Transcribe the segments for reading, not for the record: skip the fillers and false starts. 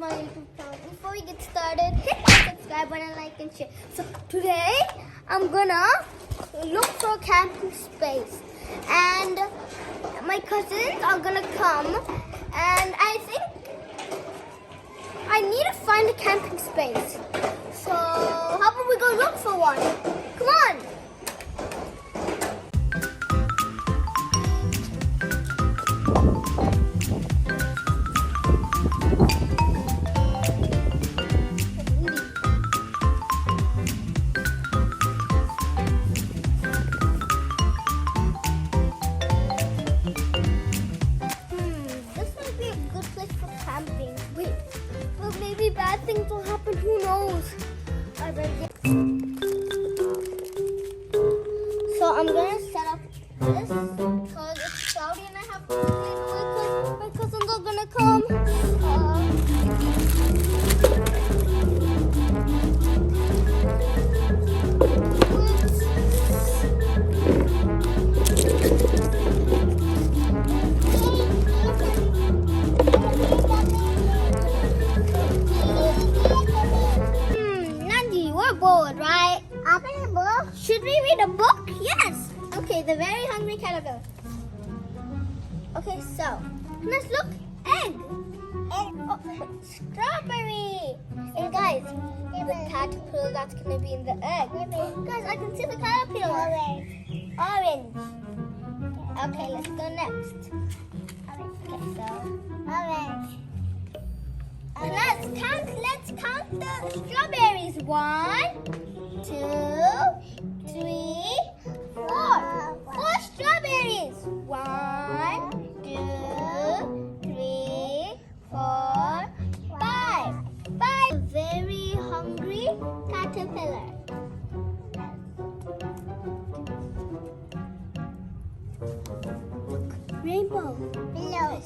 my YouTube channel. Before we get started, hit the subscribe button, like and share. So today I'm gonna look for a camping space, and my cousins are gonna come, and I think I need to find a camping space. So how about we go look for one? Come on. Bad things will happen, who knows? So I'm gonna set up this because it's cloudy and I have to leave because my cousins are gonna come. Bored, right? Should we read a book? Yes. Okay, The Very Hungry Caterpillar. Okay, so let's look. Egg. Oh, strawberry. And guys, the caterpillar that's gonna be in the egg. Guys, I can see the caterpillar. Orange. Okay, let's go next. Okay, so orange. Let's count the strawberries. 1, 2, 3, 4. 4 strawberries. 1, 2, 3, 4, 5. 5. Very hungry caterpillar. Look, rainbow. Below.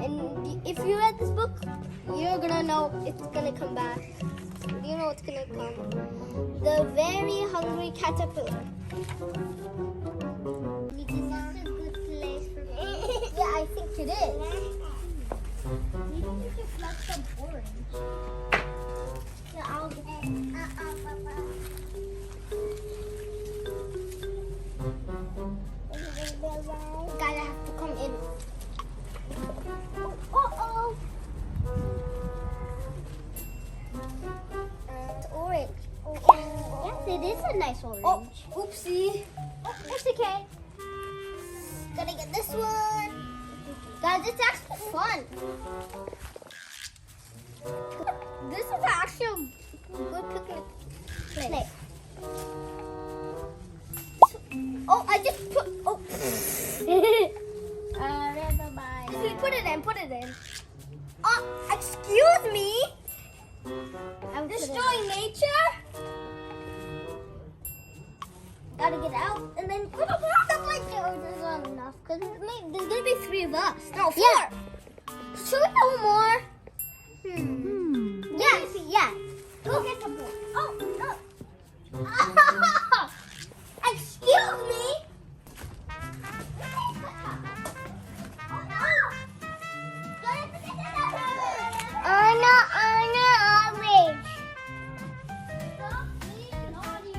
And if you read this book, you're gonna know it's gonna come back. You know it's gonna come. The Very Hungry Caterpillar. This is a good place for me. Yeah, I think it is. Maybe you could pluck some orange. Yeah, I'll get Guys, I have to come in. Uh-oh. It's orange. Yes, it is a nice orange. Oh, oopsie. Oh, it's okay. Gotta get this one. Guys, it's actually fun. This is actually a good picnic place. Oh, I just put... Oh. Put it in. Excuse me? I'm destroying nature? Gotta get out and then put a block like there's not enough because there's gonna be 3 of us. No, 4. Yeah. Should we go more? Yes, yeah. Go get the board. Oh, no. Excuse me? Orange. Stop being naughty.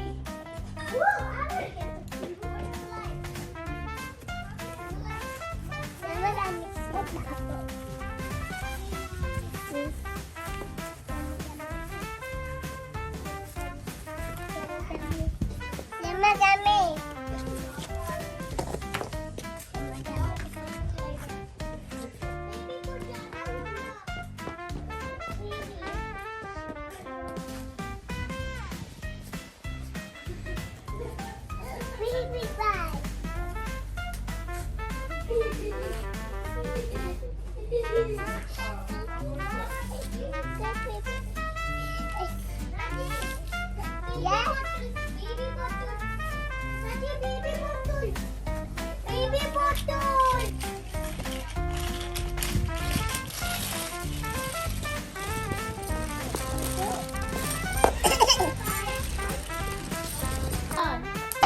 Baby bottle.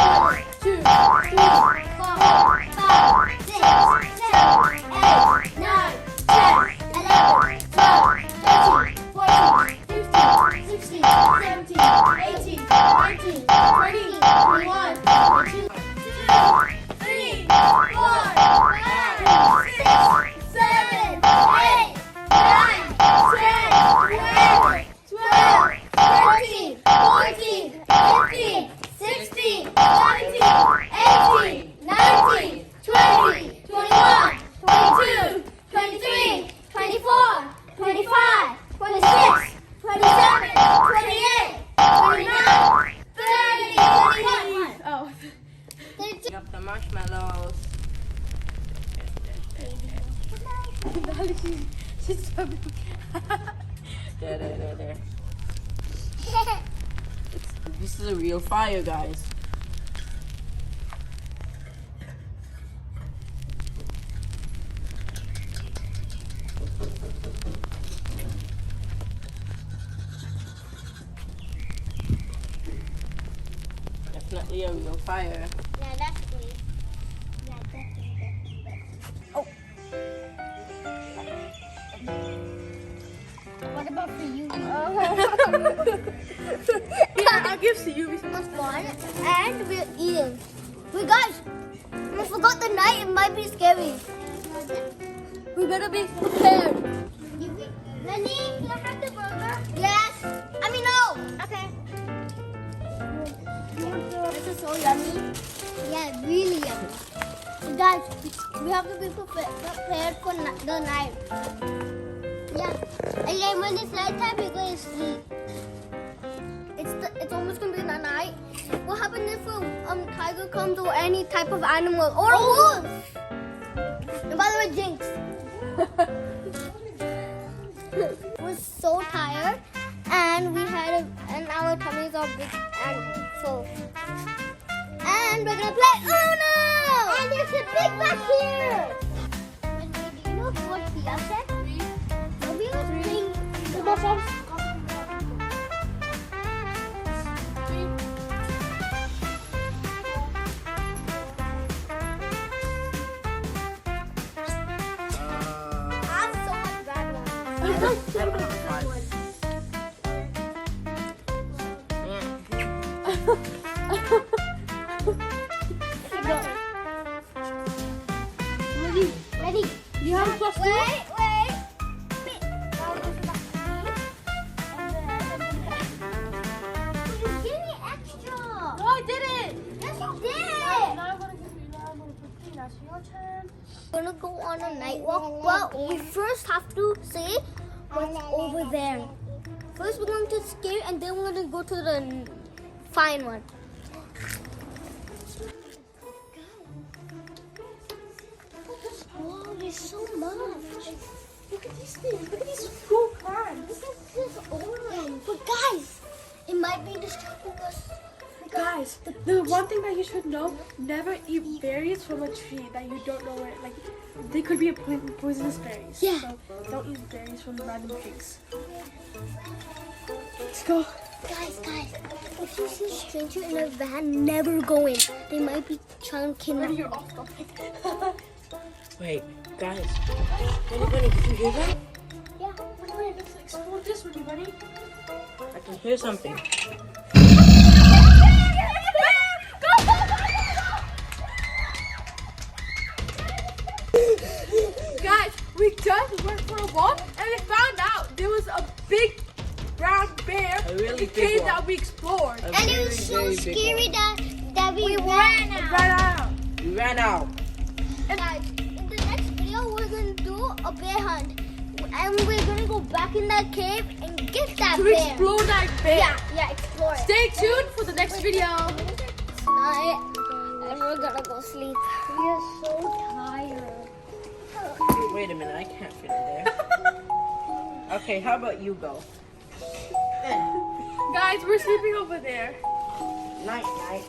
One, 2, 3, 4, 5, 6, 7. She's so big. There. This is a real fire, guys. Definitely a real fire. Yeah, definitely. Oh. What about for you? Yeah, I'll give to you. It was fun, and we're eating. Wait, guys, I forgot the night. It might be scary. We better be prepared. Lenny, can I have the burger? Yes. I mean, no. Okay. This is so yummy. Yeah, really yummy. Guys, we have to be prepared for the night. Yeah. And then when it's nighttime, we're going to sleep. It's almost going to be the night. What happens if a tiger comes or any type of animal or a wolf? And by the way, Jinx. We're so tired and and our tummies are big and full. And we're gonna play Uno! And there's a big back here! And do you know what we upset? We were playing the ball. I'm so much bad ones. Ready? You have a plus two? Wait. You give me extra. No, I didn't. Yes, you did. Now I'm gonna give you. Now I'm gonna put 3. That's your turn. We're gonna go on a night walk, but we first have to see what's over there. First, we're going to the scary, and then we're gonna go to the fine one. Wow, there's so much. Look at these things. Look at these cool plants. This is orange. But guys, it might be distracting us. Guys, the one thing that you should know: never eat berries from a tree that you don't know where. Like, they could be poisonous berries. Yeah. So don't eat berries from random trees. Let's go. Guys, if you see a stranger in a van, never go in. They might be trying to kidnap you. You're off topic. Wait, guys. Ranybunny, did you hear that? Yeah. Wait, let's explore this, Ranybunny. I can hear something. Guys, we just went for a walk and we found out there was a big brown bear in the cave that we explored. And it was so scary that we ran out. And guys, in the next video, we're going to do a bear hunt. And we're going to go back in that cave and get that To bear. explore that bear. Yeah, explore it. Stay tuned for the next video. It's night, and we're going to go sleep. We are so tired. Wait a minute, I can't fit in there. Okay, how about you go? Guys, we're sleeping over there. Night, night.